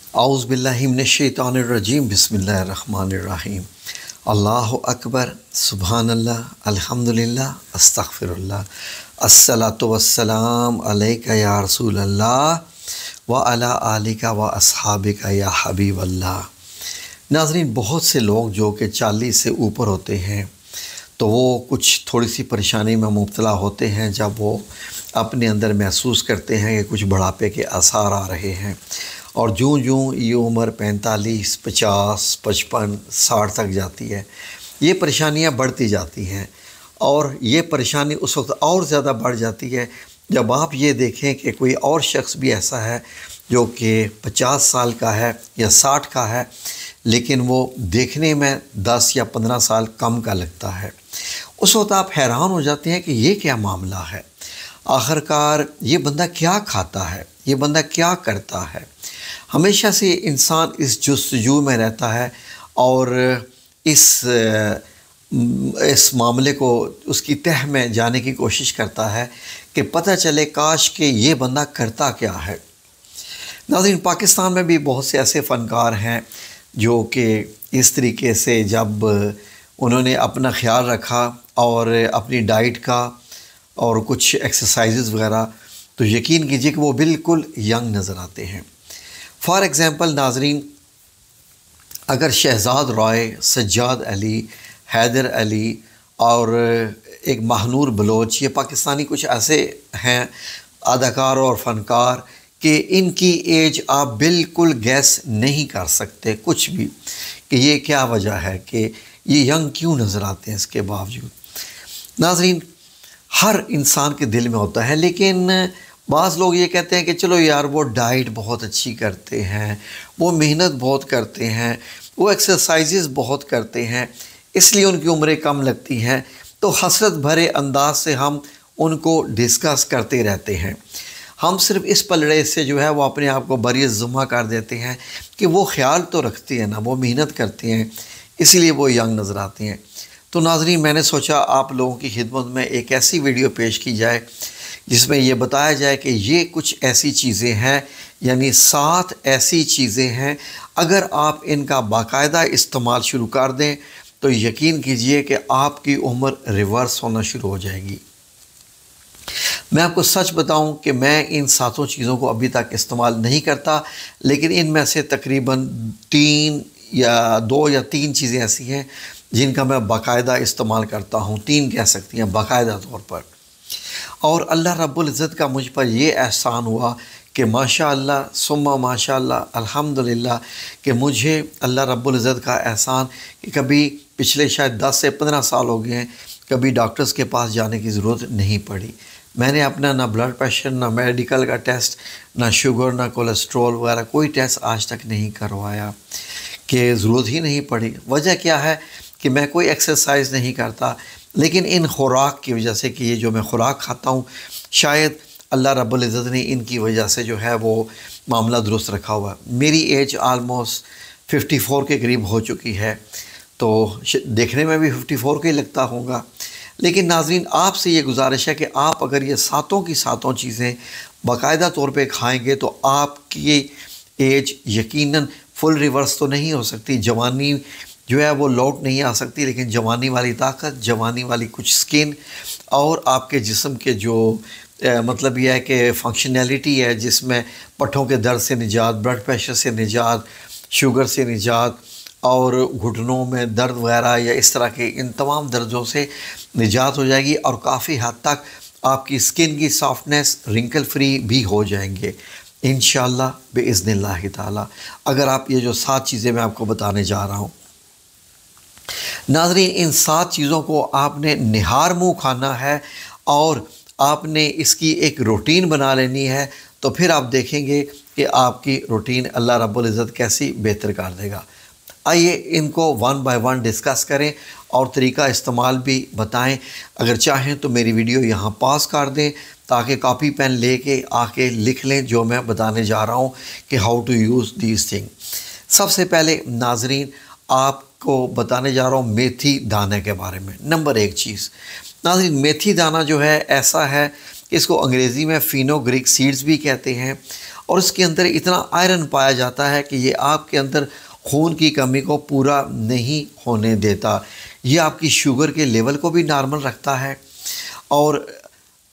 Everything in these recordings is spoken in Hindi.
औज़ु बिल्लाहि मिनश्शैतानिर्रजीम बिस्मिल्लाहिर्रहमानिर्रहीम। अल्लाहु अकबर, सुबहानल्लाह, अल्हम्दुलिल्लाह, अस्तगफिरुल्लाह, अस्सलातु वस्सलाम अलैका या रसूलल्लाह व अला आलिका व अस्हाबिका या हबीबल्लाह। नाज़रीन, बहुत से लोग जो कि 40 से ऊपर होते हैं तो वो कुछ थोड़ी सी परेशानी में मुब्तला होते हैं जब वो अपने अंदर महसूस करते हैं कि कुछ बुढ़ापे के आसार आ रहे हैं, और जूँ-जूँ ये उम्र 45, 50, 55, 60 तक जाती है, ये परेशानियाँ बढ़ती जाती हैं। और ये परेशानी उस वक्त और ज़्यादा बढ़ जाती है जब आप ये देखें कि कोई और शख्स भी ऐसा है जो कि 50 साल का है या 60 का है, लेकिन वो देखने में 10 या 15 साल कम का लगता है। उस वक्त आप हैरान हो जाते हैं कि ये क्या मामला है, आखिरकार ये बंदा क्या खाता है, ये बंदा क्या करता है। हमेशा से इंसान इस जुस्तजू में रहता है और इस मामले को उसकी तह में जाने की कोशिश करता है कि पता चले काश कि ये बंदा करता क्या है। नाज़रीन, पाकिस्तान में भी बहुत से ऐसे फ़नकार हैं जो कि इस तरीके से जब उन्होंने अपना ख्याल रखा और अपनी डाइट का और कुछ एक्सरसाइज़ वगैरह, तो यकीन कीजिए कि वो बिल्कुल यंग नज़र आते हैं। फ़ॉर एग्ज़ाम्पल नाज़रीन, अगर शहज़ाद रॉय, सज्जाद अली, हैदर अली और एक महानूर बलोच, ये पाकिस्तानी कुछ ऐसे हैं अदाकार और फ़नकार कि इनकी एज आप बिल्कुल गैस नहीं कर सकते कुछ भी कि ये क्या वजह है कि ये यंग क्यों नज़र आते हैं। इसके बावजूद नाज़रीन, हर इंसान के दिल में होता है, लेकिन बाज़ लोग ये कहते हैं कि चलो यार वो डाइट बहुत अच्छी करते हैं, वो मेहनत बहुत करते हैं, वो एक्सरसाइजेस बहुत करते हैं, इसलिए उनकी उम्रें कम लगती हैं। तो हसरत भरे अंदाज से हम उनको डिस्कस करते रहते हैं। हम सिर्फ इस पलड़े से जो है वो अपने आप को बरी-ए-ज़िम्मा कर देते हैं कि वो ख्याल तो रखते हैं ना, वो मेहनत करते हैं, इसलिए वो यंग नज़र आते हैं। तो नाज़रीन, मैंने सोचा आप लोगों की खिदमत में एक ऐसी वीडियो पेश की जाए जिसमें ये बताया जाए कि ये कुछ ऐसी चीज़ें हैं, यानी 7 ऐसी चीज़ें हैं, अगर आप इनका बाकायदा इस्तेमाल शुरू कर दें तो यकीन कीजिए कि आपकी उम्र रिवर्स होना शुरू हो जाएगी। मैं आपको सच बताऊं कि मैं इन 7 चीज़ों को अभी तक इस्तेमाल नहीं करता, लेकिन इनमें से तकरीबन 3 या 2 या 3 चीज़ें ऐसी हैं जिनका मैं बाकायदा इस्तेमाल करता हूँ। 3 कह सकती हैं बाकायदा तौर पर। और अल्लाह रब्बुल इज़्ज़त का मुझ पर ये एहसान हुआ कि माशाअल्लाह सुम्मा माशाअल्लाह अल्हम्दुलिल्लाह कि मुझे अल्लाह रब्बुल इज़्ज़त का एहसान कि कभी पिछले शायद 10 से 15 साल हो गए हैं कभी डॉक्टर्स के पास जाने की ज़रूरत नहीं पड़ी। मैंने अपना ना ब्लड प्रेशर, ना मेडिकल का टेस्ट, ना शुगर, ना कोलेस्ट्रॉल वगैरह कोई टेस्ट आज तक नहीं करवाया कि ज़रूरत ही नहीं पड़ी। वजह क्या है कि मैं कोई एक्सरसाइज नहीं करता, लेकिन इन खुराक की वजह से कि ये जो मैं खुराक खाता हूँ, शायद अल्लाह रब्बुल इज़्ज़त ने इनकी वजह से जो है वो मामला दुरुस्त रखा हुआ। मेरी एज आलमोस्ट 54 के करीब हो चुकी है, तो देखने में भी 54 का ही लगता होगा। लेकिन नाज़रीन, आपसे ये गुजारिश है कि आप अगर ये 7 की 7 चीज़ें बाकायदा तौर पे खाएंगे तो आपकी एज यकीनन फुल रिवर्स तो नहीं हो सकती, जवानी जो है वो लौट नहीं आ सकती, लेकिन जवानी वाली ताकत, जवानी वाली कुछ स्किन और आपके जिस्म के जो मतलब यह है कि फंक्शनैलिटी है, जिसमें पट्ठों के दर्द से निजात, ब्लड प्रेशर से निजात, शुगर से निजात और घुटनों में दर्द वगैरह या इस तरह के इन तमाम दर्दों से निजात हो जाएगी, और काफ़ी हद तक आपकी स्किन की सॉफ्टनेस रिंकल फ्री भी हो जाएंगे इंशाअल्लाह बिइज़्निल्लाह ताला, अगर आप ये जो 7 चीज़ें मैं आपको बताने जा रहा हूँ। नाज़रीन, इन 7 चीज़ों को आपने निहार मुँह खाना है और आपने इसकी एक रूटीन बना लेनी है, तो फिर आप देखेंगे कि आपकी रूटीन अल्लाह रब्बुल इज़्ज़त कैसी बेहतर कर देगा। आइए इनको 1 बाय 1 डिस्कस करें और तरीका इस्तेमाल भी बताएं। अगर चाहें तो मेरी वीडियो यहाँ पॉज़ कर दें ताकि कॉपी पेन लेके आके लिख लें जो मैं बताने जा रहा हूँ कि how to use these thing. सबसे पहले नाज़रीन, आपको बताने जा रहा हूँ मेथी दाने के बारे में। नंबर 1 चीज़ नाज़रीन, मेथी दाना जो है ऐसा है कि इसको अंग्रेज़ी में फिनोग्रीक सीड्स भी कहते हैं और इसके अंदर इतना आयरन पाया जाता है कि ये आपके अंदर खून की कमी को पूरा नहीं होने देता। ये आपकी शुगर के लेवल को भी नॉर्मल रखता है। और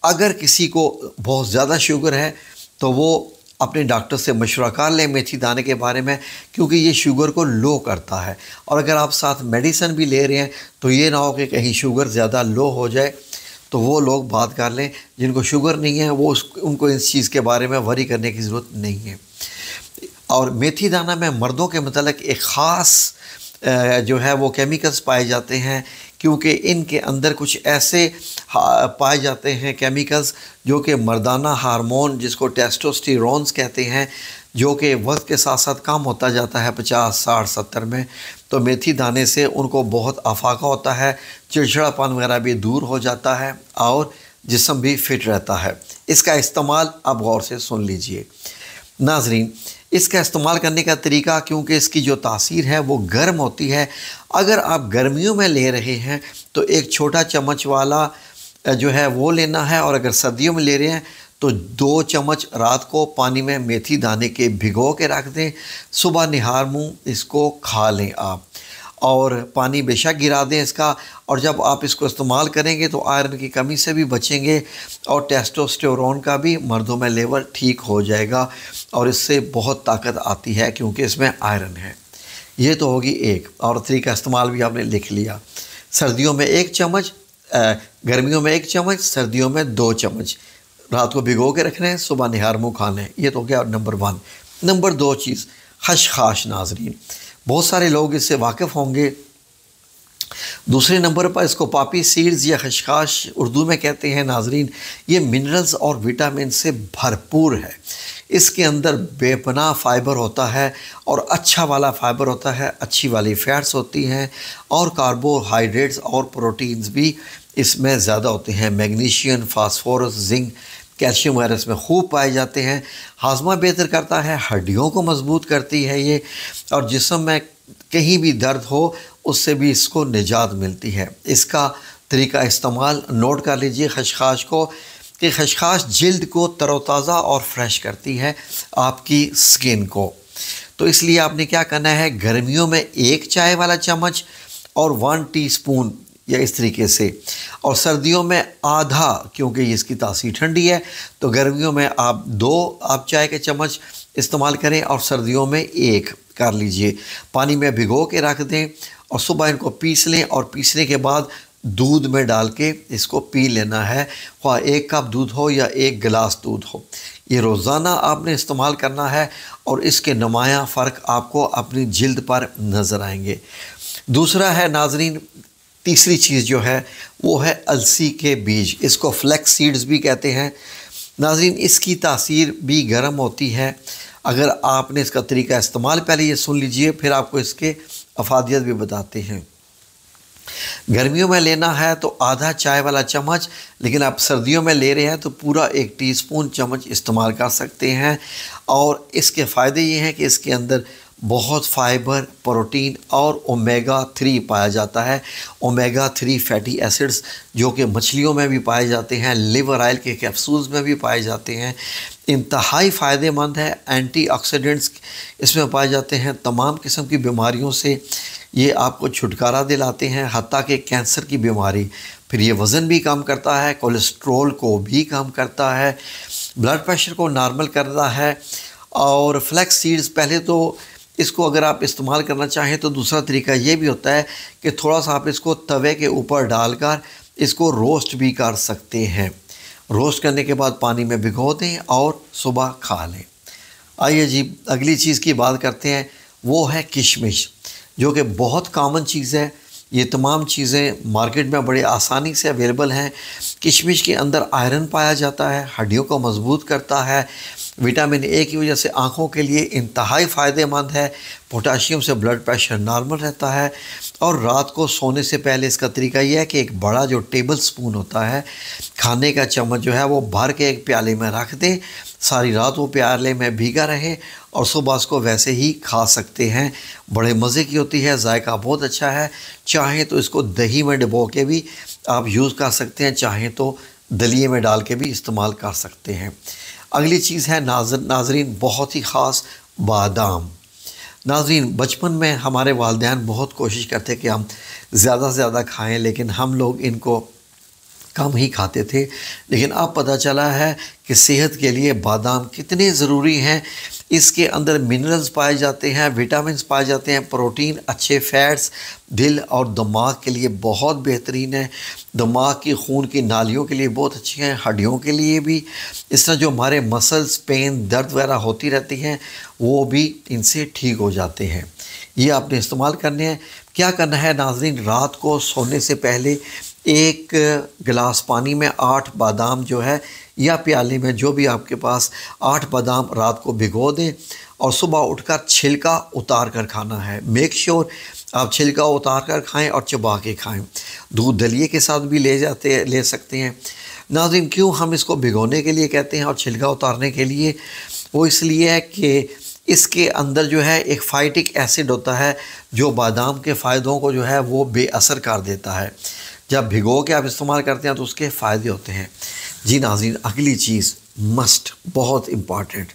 अगर किसी को बहुत ज़्यादा शुगर है तो वो अपने डॉक्टर से मशवरा कर लें मेथी दाने के बारे में, क्योंकि ये शुगर को लो करता है। और अगर आप साथ मेडिसिन भी ले रहे हैं तो ये ना हो कि कहीं शुगर ज़्यादा लो हो जाए, तो वो लोग बात कर लें। जिनको शुगर नहीं है वो उनको इस चीज़ के बारे में वरी करने की ज़रूरत नहीं है। और मेथी दाना में मर्दों के मतलब एक ख़ास जो है वो केमिकल्स पाए जाते हैं, क्योंकि इनके अंदर कुछ ऐसे पाए जाते हैं केमिकल्स जो कि मर्दाना हार्मोन, जिसको टेस्टोस्टेरोन्स कहते हैं, जो कि वक्त के साथ साथ कम होता जाता है 50, 60, 70 में। तो मेथी दाने से उनको बहुत अफाका होता है, चिड़चिड़ापन वगैरह भी दूर हो जाता है और जिस्म भी फिट रहता है। इसका इस्तेमाल आप गौर से सुन लीजिए नाजरीन। इसका इस्तेमाल करने का तरीका, क्योंकि इसकी जो तासीर है वो गर्म होती है। अगर आप गर्मियों में ले रहे हैं तो एक छोटा चम्मच वाला जो है वो लेना है, और अगर सर्दियों में ले रहे हैं तो 2 चम्मच रात को पानी में मेथी दाने के भिगो के रख दें। सुबह निहार मुँह इसको खा लें आप, और पानी बेशक गिरा दें इसका। और जब आप इसको इस्तेमाल करेंगे तो आयरन की कमी से भी बचेंगे और टेस्टोस्टेरोन का भी मर्दों में लेवल ठीक हो जाएगा, और इससे बहुत ताकत आती है क्योंकि इसमें आयरन है। ये तो होगी एक, और तरीका इस्तेमाल भी आपने लिख लिया। सर्दियों में 1 चम्मच, गर्मियों में 1 चम्मच, सर्दियों में 2 चम्मच रात को भिगो के रखना है, सुबह निहार मुँह खाना है। ये तो हो गया नंबर 1। नंबर 2 चीज़ खशखाश नाजरीन, बहुत सारे लोग इससे वाकिफ़ होंगे। दूसरे नंबर पर इसको पापी सीड्स या खशखाश उर्दू में कहते हैं नाजरीन। ये मिनरल्स और विटामिन से भरपूर है। इसके अंदर बेपनाह फ़ाइबर होता है, और अच्छा वाला फ़ाइबर होता है, अच्छी वाली फ़ैट्स होती हैं, और कार्बोहाइड्रेट्स और प्रोटीन्स भी इसमें ज़्यादा होते हैं। मैग्नीशियम, फास्फोरस, जिंक, कैल्शियम वगैरह इसमें खूब पाए जाते हैं। हाजमा बेहतर करता है, हड्डियों को मजबूत करती है ये, और जिस्म में कहीं भी दर्द हो उससे भी इसको निजात मिलती है। इसका तरीका इस्तेमाल नोट कर लीजिए खशखाश को, कि खशखाश जिल्द को तरोताज़ा और फ्रेश करती है आपकी स्किन को। तो इसलिए आपने क्या करना है, गर्मियों में 1 चाय वाला चम्मच और 1 टीस्पून या इस तरीके से, और सर्दियों में आधा, क्योंकि इसकी तासीर ठंडी है। तो गर्मियों में आप 2 चाय के चम्मच इस्तेमाल करें, और सर्दियों में 1 कर लीजिए। पानी में भिगो के रख दें और सुबह इनको पीस लें, और पीसने के बाद दूध में डाल के इसको पी लेना है, ख्वाह 1 कप दूध हो या 1 गिलास दूध हो। ये रोज़ाना आपने इस्तेमाल करना है, और इसके नुमायाँ फ़र्क आपको अपनी जिल्द पर नज़र आएंगे। दूसरा है नाजरीन, तीसरी चीज़ जो है वो है अलसी के बीज। इसको फ्लैक्स सीड्स भी कहते हैं नाजरीन। इसकी तासीर भी गर्म होती है। अगर आपने इसका तरीका इस्तेमाल, पहले ये सुन लीजिए, फिर आपको इसके अफादियत भी बताते हैं। गर्मियों में लेना है तो आधा चाय वाला चम्मच, लेकिन आप सर्दियों में ले रहे हैं तो पूरा 1 टीस्पून चम्मच इस्तेमाल कर सकते हैं। और इसके फ़ायदे ये हैं कि इसके अंदर बहुत फाइबर, प्रोटीन और ओमेगा 3 पाया जाता है। ओमेगा 3 फैटी एसिड्स जो कि मछलियों में भी पाए जाते हैं, लिवर ऑयल के कैप्सूल्स में भी पाए जाते हैं। इंतहाई फ़ायदेमंद है। एंटीऑक्सीडेंट्स इसमें पाए जाते हैं। तमाम किस्म की बीमारियों से ये आपको छुटकारा दिलाते हैं, हत्ता कि कैंसर की बीमारी। फिर ये वज़न भी कम करता है, कोलेस्ट्रोल को भी कम करता है, ब्लड प्रेशर को नॉर्मल करता है। और फ्लैक्स सीड्स, पहले तो इसको अगर आप इस्तेमाल करना चाहें तो दूसरा तरीका ये भी होता है कि थोड़ा सा आप इसको तवे के ऊपर डालकर इसको रोस्ट भी कर सकते हैं। रोस्ट करने के बाद पानी में भिगो दें और सुबह खा लें। आइए जी अगली चीज़ की बात करते हैं, वो है किशमिश, जो कि बहुत कॉमन चीज़ है। ये तमाम चीज़ें मार्केट में बड़े आसानी से अवेलेबल हैं। किशमिश के अंदर आयरन पाया जाता है, हड्डियों को मजबूत करता है। विटामिन ए की वजह से आँखों के लिए इंतहाई फ़ायदेमंद है। पोटाशियम से ब्लड प्रेशर नॉर्मल रहता है। और रात को सोने से पहले इसका तरीका यह है कि एक बड़ा जो टेबल स्पून होता है, खाने का चम्मच जो है वो भर के एक प्याले में रख दें। सारी रात वो प्याले में भीगा रहे और सुबह उसको वैसे ही खा सकते हैं। बड़े मज़े की होती है, जायका बहुत अच्छा है। चाहें तो इसको दही में डुबो के भी आप यूज़ कर सकते हैं, चाहें तो दलिए में डाल के भी इस्तेमाल कर सकते हैं। अगली चीज़ है नाजरीन बहुत ही ख़ास बादाम। नाजरीन बचपन में हमारे वालिदैन बहुत कोशिश करते कि हम ज़्यादा से ज़्यादा खाएं, लेकिन हम लोग इनको कम ही खाते थे। लेकिन अब पता चला है कि सेहत के लिए बादाम कितने ज़रूरी हैं। इसके अंदर मिनरल्स पाए जाते हैं, विटामिन्स पाए जाते हैं, प्रोटीन, अच्छे फ़ैट्स दिल और दिमाग के लिए बहुत बेहतरीन है। दिमाग की खून की नालियों के लिए बहुत अच्छी हैं, हड्डियों के लिए भी। इस तरह जो हमारे मसल्स पेन दर्द वगैरह होती रहती हैं वो भी इनसे ठीक हो जाते हैं। ये आपने इस्तेमाल करने हैं। क्या करना है नाज़रीन, रात को सोने से पहले 1 गिलास पानी में 8 बादाम जो है, या प्याले में जो भी आपके पास, 8 बादाम रात को भिगो दें और सुबह उठकर छिलका उतार कर खाना है। मेक श्योर आप छिलका उतार कर खाएं और चबा के खाएं। दूध दलिए के साथ भी ले सकते हैं। नाज़रीन क्यों हम इसको भिगोने के लिए कहते हैं और छिलका उतारने के लिए, वो इसलिए है कि इसके अंदर जो है एक फ़ाइटिक एसिड होता है जो बादाम के फ़ायदों को जो है वो बेअसर कर देता है। जब भिगो के आप इस्तेमाल करते हैं तो उसके फ़ायदे होते हैं। जी नाज़रीन अगली चीज़ मस्ट बहुत इम्पॉर्टेंट,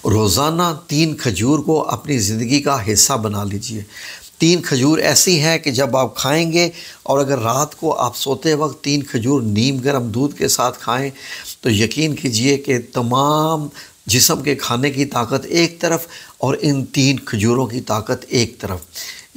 रोज़ाना 3 खजूर को अपनी ज़िंदगी का हिस्सा बना लीजिए। 3 खजूर ऐसी हैं कि जब आप खाएंगे और अगर रात को आप सोते वक्त 3 खजूर नीम गर्म दूध के साथ खाएं तो यकीन कीजिए कि तमाम जिस्म के खाने की ताकत एक तरफ और इन 3 खजूरों की ताकत एक तरफ,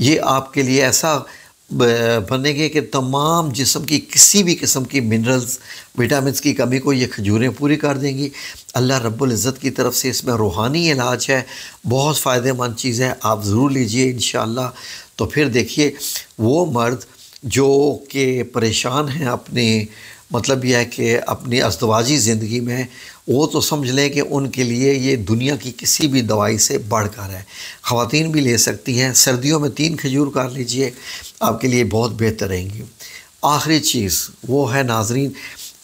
ये आपके लिए ऐसा बनेंगे कि तमाम जिस्म की किसी भी किस्म की मिनरल्स विटामिन्स की कमी को ये खजूरें पूरी कर देंगी। अल्लाह रब्बुल इज़्ज़त की तरफ से इसमें रूहानी इलाज है, बहुत फ़ायदेमंद चीज़ है, आप ज़रूर लीजिए इंशाअल्लाह। तो फिर देखिए वो मर्द जो कि परेशान हैं अपने, मतलब यह है कि अपनी अज़दवाजी ज़िंदगी में, वो तो समझ लें कि उनके लिए ये दुनिया की किसी भी दवाई से बढ़कर है। ख़वातीन भी ले सकती हैं। सर्दियों में 3 खजूर कर लीजिए, आपके लिए बहुत बेहतर रहेंगी। आखिरी चीज़ वो है नाज़रीन,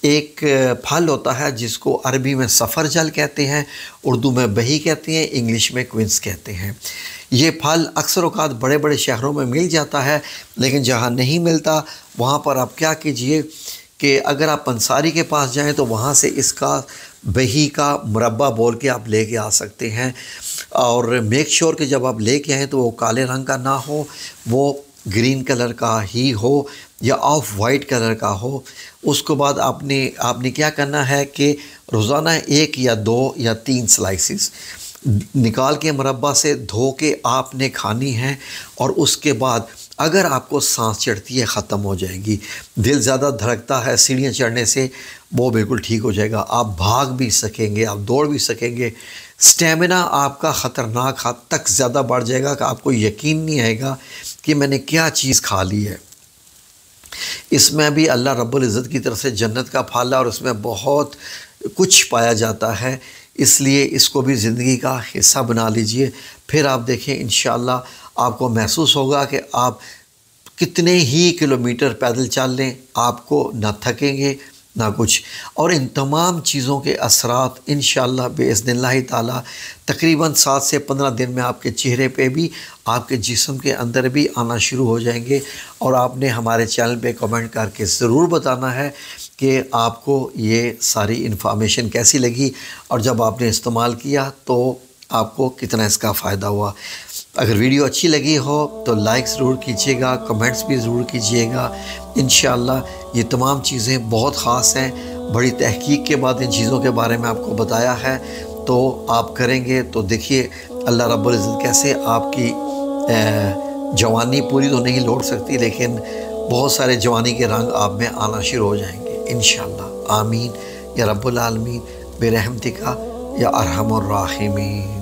एक फल होता है जिसको अरबी में सफ़रजल कहते हैं, उर्दू में बही कहते हैं, इंग्लिश में क्विंस कहते हैं। ये फल अक्सर औक़ात बड़े बड़े शहरों में मिल जाता है, लेकिन जहाँ नहीं मिलता वहाँ पर आप क्या कीजिए कि अगर आप पंसारी के पास जाएं तो वहाँ से इसका बही का मुरब्बा बोल के आप लेके आ सकते हैं। और मेक श्योर कि जब आप लेके आएँ तो वो काले रंग का ना हो, वो ग्रीन कलर का ही हो या ऑफ वाइट कलर का हो। उसके बाद आपने क्या करना है कि रोज़ाना 1 या 2 या 3 स्लाइसिस निकाल के मुरब्बा से धो के आपने खानी है। और उसके बाद अगर आपको सांस चढ़ती है ख़त्म हो जाएगी, दिल ज़्यादा धड़कता है सीढ़ियाँ चढ़ने से, वो बिल्कुल ठीक हो जाएगा। आप भाग भी सकेंगे, आप दौड़ भी सकेंगे। स्टेमिना आपका ख़तरनाक हद तक ज़्यादा बढ़ जाएगा कि आपको यकीन नहीं आएगा कि मैंने क्या चीज़ खा ली है। इसमें भी अल्लाह रब्बुल इज़्ज़त की तरफ से जन्नत का फल है और उसमें बहुत कुछ पाया जाता है, इसलिए इसको भी ज़िंदगी का हिस्सा बना लीजिए। फिर आप देखें इंशाअल्लाह आपको महसूस होगा कि आप कितने ही किलोमीटर पैदल चल लें, आपको ना थकेंगे ना कुछ। और इन तमाम चीज़ों के असरात इंशाअल्लाह बिइज़्निल्लाह ताला तकरीबन 7 से 15 दिन में आपके चेहरे पे भी, आपके जिस्म के अंदर भी आना शुरू हो जाएंगे। और आपने हमारे चैनल पे कमेंट करके ज़रूर बताना है कि आपको ये सारी इन्फॉर्मेशन कैसी लगी और जब आपने इस्तेमाल किया तो आपको कितना इसका फ़ायदा हुआ। अगर वीडियो अच्छी लगी हो तो लाइक ज़रूर कीजिएगा, कमेंट्स भी ज़रूर कीजिएगा। इंशाअल्लाह ये तमाम चीज़ें बहुत ख़ास हैं, बड़ी तहकीक के बाद इन चीज़ों के बारे में आपको बताया है, तो आप करेंगे तो देखिए अल्लाह रब्बुल इज़्ज़त कैसे आपकी जवानी पूरी तो नहीं लौट सकती, लेकिन बहुत सारे जवानी के रंग आप में आना शुरू हो जाएंगे इंशाअल्लाह। आमीन या रब्बुल आलमीन बिरहमतिका या अरहमुर राहिमीन।